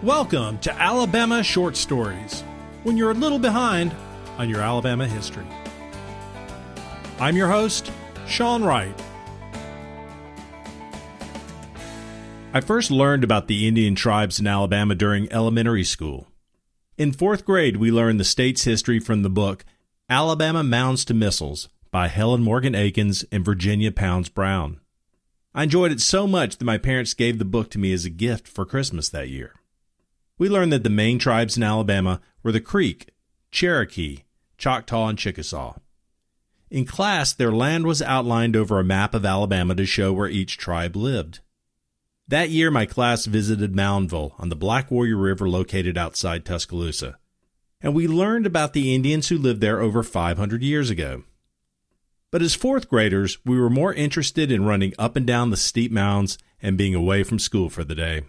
Welcome to Alabama Short Stories, when you're a little behind on your Alabama history. I'm your host, Sean Wright. I first learned about the Indian tribes in Alabama during elementary school. In 4th grade, we learned the state's history from the book Alabama Mounds to Missiles by Helen Morgan Akins and Virginia Pounds Brown. I enjoyed it so much that my parents gave the book to me as a gift for Christmas that year. We learned that the main tribes in Alabama were the Creek, Cherokee, Choctaw, and Chickasaw. In class, their land was outlined over a map of Alabama to show where each tribe lived. That year, my class visited Moundville on the Black Warrior River located outside Tuscaloosa, and we learned about the Indians who lived there over 500 years ago. But as 4th graders, we were more interested in running up and down the steep mounds and being away from school for the day.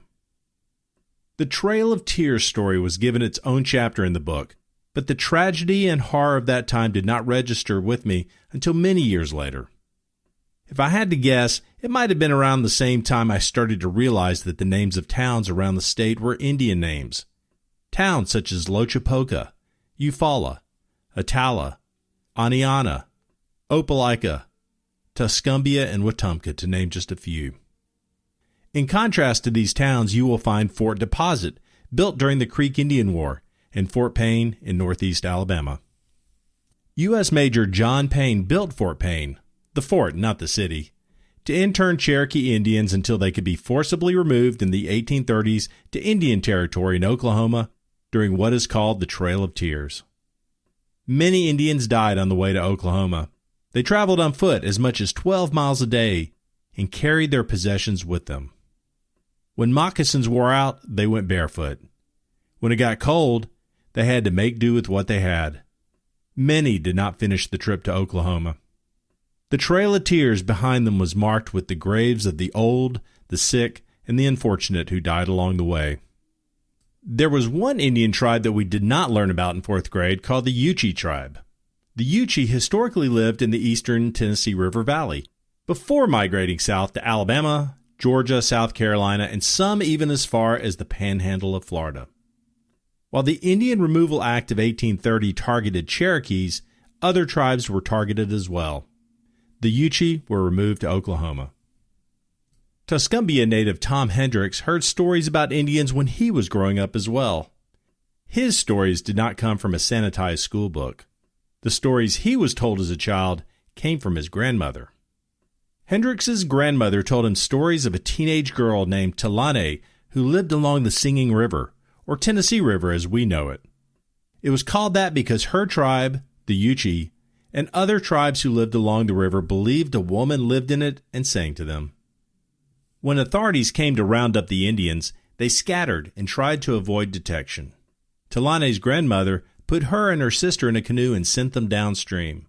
The Trail of Tears story was given its own chapter in the book, but the tragedy and horror of that time did not register with me until many years later. If I had to guess, it might have been around the same time I started to realize that the names of towns around the state were Indian names. Towns such as Lochapoka, Eufaula, Atala, Aniana, Opelika, Tuscumbia, and Wetumpka, to name just a few. In contrast to these towns, you will find Fort Deposit, built during the Creek Indian War, and Fort Payne in northeast Alabama. U.S. Major John Payne built Fort Payne, the fort, not the city, to intern Cherokee Indians until they could be forcibly removed in the 1830s to Indian Territory in Oklahoma during what is called the Trail of Tears. Many Indians died on the way to Oklahoma. They traveled on foot as much as 12 miles a day and carried their possessions with them. When moccasins wore out, they went barefoot. When it got cold, they had to make do with what they had. Many did not finish the trip to Oklahoma. The Trail of Tears behind them was marked with the graves of the old, the sick, and the unfortunate who died along the way. There was one Indian tribe that we did not learn about in 4th grade called the Wichahpi tribe. The Wichahpi historically lived in the eastern Tennessee River Valley, before migrating south to Alabama, Georgia, South Carolina, and some even as far as the panhandle of Florida. While the Indian Removal Act of 1830 targeted Cherokees, other tribes were targeted as well. The Wichahpi were removed to Oklahoma. Tuscumbia native Tom Hendrix heard stories about Indians when he was growing up as well. His stories did not come from a sanitized school book. The stories he was told as a child came from his grandmother. Hendrix's grandmother told him stories of a teenage girl named Talane who lived along the Singing River, or Tennessee River as we know it. It was called that because her tribe, the Wichahpi, and other tribes who lived along the river believed a woman lived in it and sang to them. When authorities came to round up the Indians, they scattered and tried to avoid detection. Talane's grandmother put her and her sister in a canoe and sent them downstream.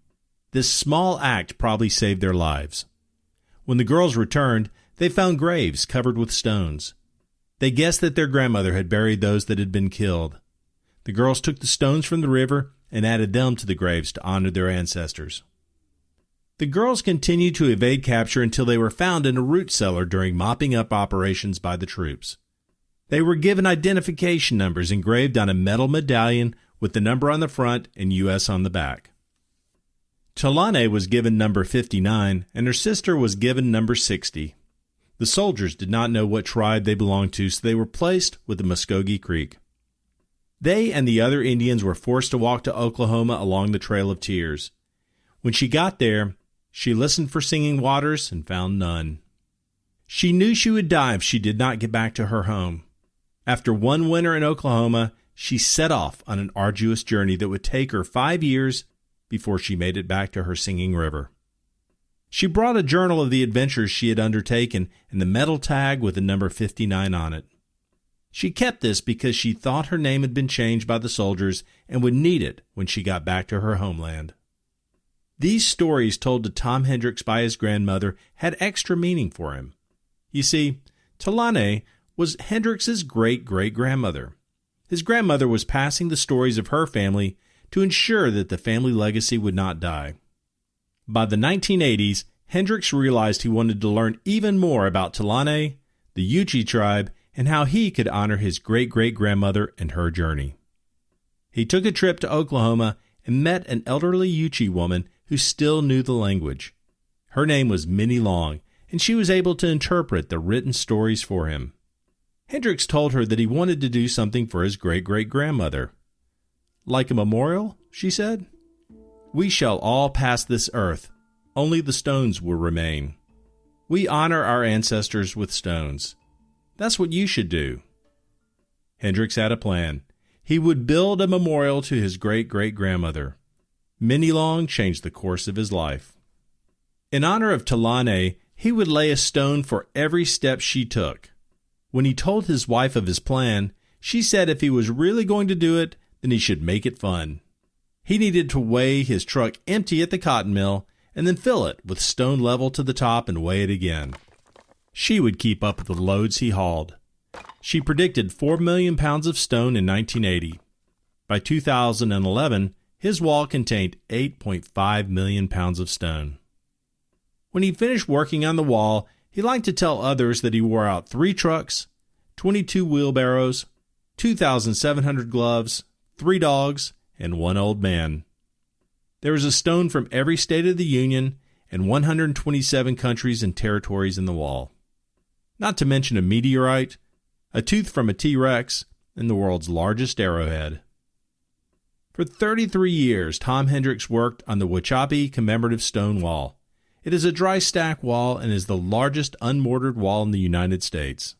This small act probably saved their lives. When the girls returned, they found graves covered with stones. They guessed that their grandmother had buried those that had been killed. The girls took the stones from the river and added them to the graves to honor their ancestors. The girls continued to evade capture until they were found in a root cellar during mopping up operations by the troops. They were given identification numbers engraved on a metal medallion with the number on the front and U.S. on the back. Talane was given number 59, and her sister was given number 60. The soldiers did not know what tribe they belonged to, so they were placed with the Muskogee Creek. They and the other Indians were forced to walk to Oklahoma along the Trail of Tears. When she got there, she listened for singing waters and found none. She knew she would die if she did not get back to her home. After one winter in Oklahoma, she set off on an arduous journey that would take her 5 years before she made it back to her Singing River. She brought a journal of the adventures she had undertaken and the metal tag with the number 59 on it. She kept this because she thought her name had been changed by the soldiers and would need it when she got back to her homeland. These stories told to Tom Hendrix by his grandmother had extra meaning for him. You see, Talane was Hendrix's great-great-grandmother. His grandmother was passing the stories of her family to ensure that the family legacy would not die. By the 1980s, Hendrix realized he wanted to learn even more about Talane, the Wichahpi tribe, and how he could honor his great-great-grandmother and her journey. He took a trip to Oklahoma and met an elderly Yuchi woman who still knew the language. Her name was Minnie Long, and she was able to interpret the written stories for him. Hendrix told her that he wanted to do something for his great-great-grandmother. "Like a memorial?" she said. "We shall all pass this earth. Only the stones will remain. We honor our ancestors with stones. That's what you should do." Hendrix had a plan. He would build a memorial to his great-great-grandmother. Minnie Long changed the course of his life. In honor of Talane, he would lay a stone for every step she took. When he told his wife of his plan, she said if he was really going to do it, then he should make it fun. He needed to weigh his truck empty at the cotton mill and then fill it with stone level to the top and weigh it again. She would keep up with the loads he hauled. She predicted 4 million pounds of stone in 1980. By 2011, his wall contained 8.5 million pounds of stone. When he finished working on the wall, he liked to tell others that he wore out 3 trucks, 22 wheelbarrows, 2,700 gloves, 3 dogs, and 1 old man. There was a stone from every state of the Union and 127 countries and territories in the wall. Not to mention a meteorite, a tooth from a T-Rex, and the world's largest arrowhead. For 33 years, Tom Hendrix worked on the Wichahpi Commemorative Stone Wall. It is a dry stack wall and is the largest unmortared wall in the United States.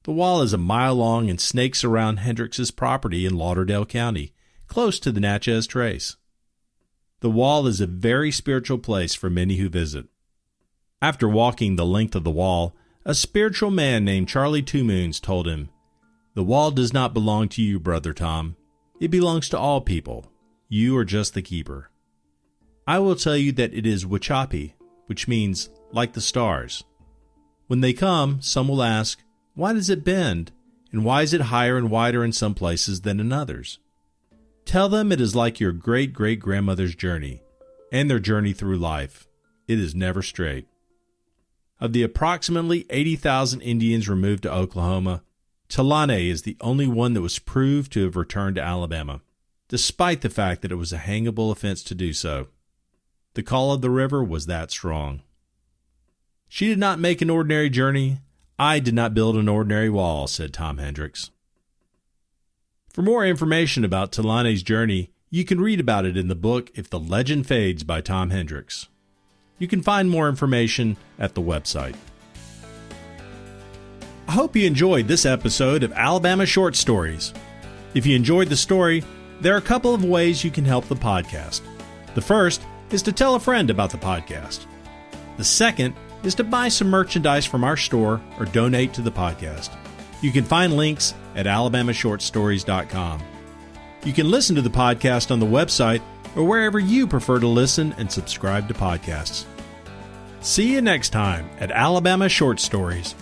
The wall is a mile long and snakes around Hendrix's property in Lauderdale County, close to the Natchez Trace. The wall is a very spiritual place for many who visit. After walking the length of the wall, a spiritual man named Charlie Two Moons told him, "The wall does not belong to you, Brother Tom. It belongs to all people. You are just the keeper. I will tell you that it is Wichahpi, which means like the stars. When they come, some will ask, why does it bend, and why is it higher and wider in some places than in others? Tell them it is like your great-great-grandmother's journey, and their journey through life. It is never straight." Of the approximately 80,000 Indians removed to Oklahoma, Talane is the only one that was proved to have returned to Alabama, despite the fact that it was a hangable offense to do so. The call of the river was that strong. "She did not make an ordinary journey. I did not build an ordinary wall," said Tom Hendrix. For more information about Talane's journey, you can read about it in the book If the Legend Fades by Tom Hendrix. You can find more information at the website. I hope you enjoyed this episode of Alabama Short Stories. If you enjoyed the story, there are a couple of ways you can help the podcast. The first is to tell a friend about the podcast. The second is to buy some merchandise from our store or donate to the podcast. You can find links at alabamashortstories.com. You can listen to the podcast on the website or wherever you prefer to listen and subscribe to podcasts. See you next time at Alabama Short Stories.